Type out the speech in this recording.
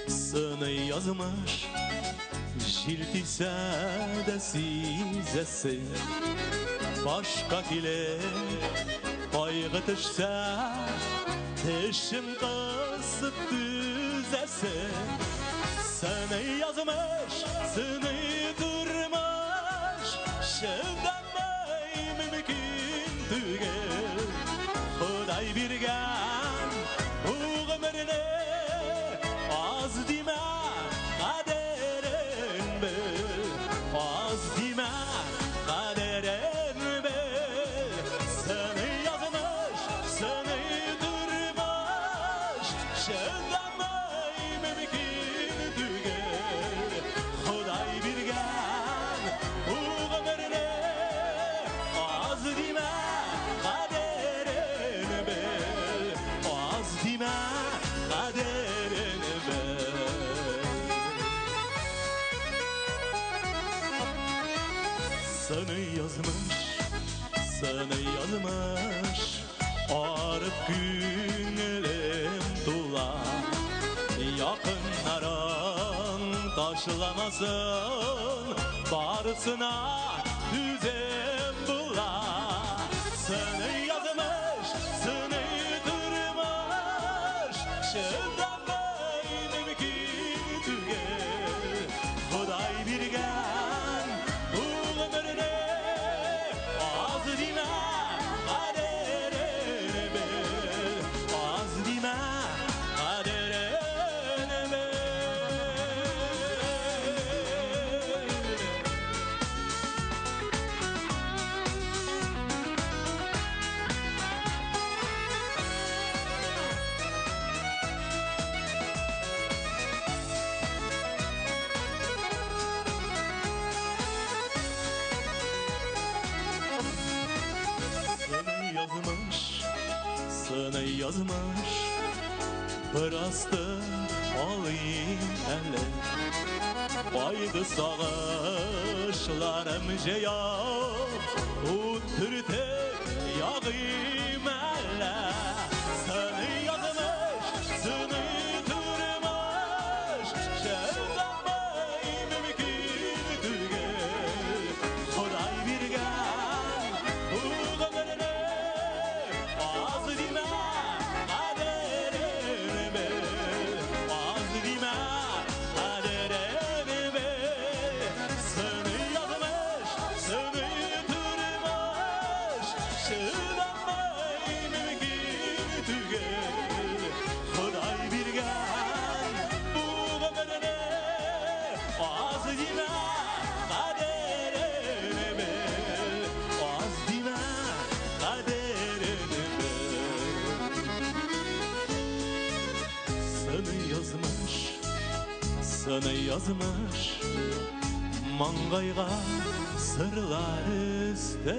sını yazmış Jiltise de sizesi Başka ile kaygı düşse Teşin kısıp düzese Sını yazmış, sını durmuş Şevdenmey mümkün tügel Huday birgen bu ömrüne Az dime kaderin bil Az dime kaderin bil Sını yazmış, sını durmuş Şevdenmey mümkün tügel Huday birgen bu ömrüne Az dime kaderin bil Az dime kaderin bil Sını yazmış Ağrıp günlerim dula Yakınların taşlamasın Barısına düzen bula Sını yazmış, sını durmuş Şevdenmey mümkün tügel Huday birgen bu ömrüne Az dime kaderin bil Az dime kaderin bil Sını yazmış Biraz da alayım ele Baydı sağışlarım ceyap Uttürtek yağayım ele Sını yazmış, sını durmuş Şevdenmey mümkün tügel Huday birgen bu ömrüne Az dime kaderin bil Az dime kaderin bil Sını yazmış, sını durmuş Şevdenmey mümkün tügel Huday birgen bu ömrüne Az dime kaderin bil Az dime kaderin Sını yazmış Mangayga sırlar üstte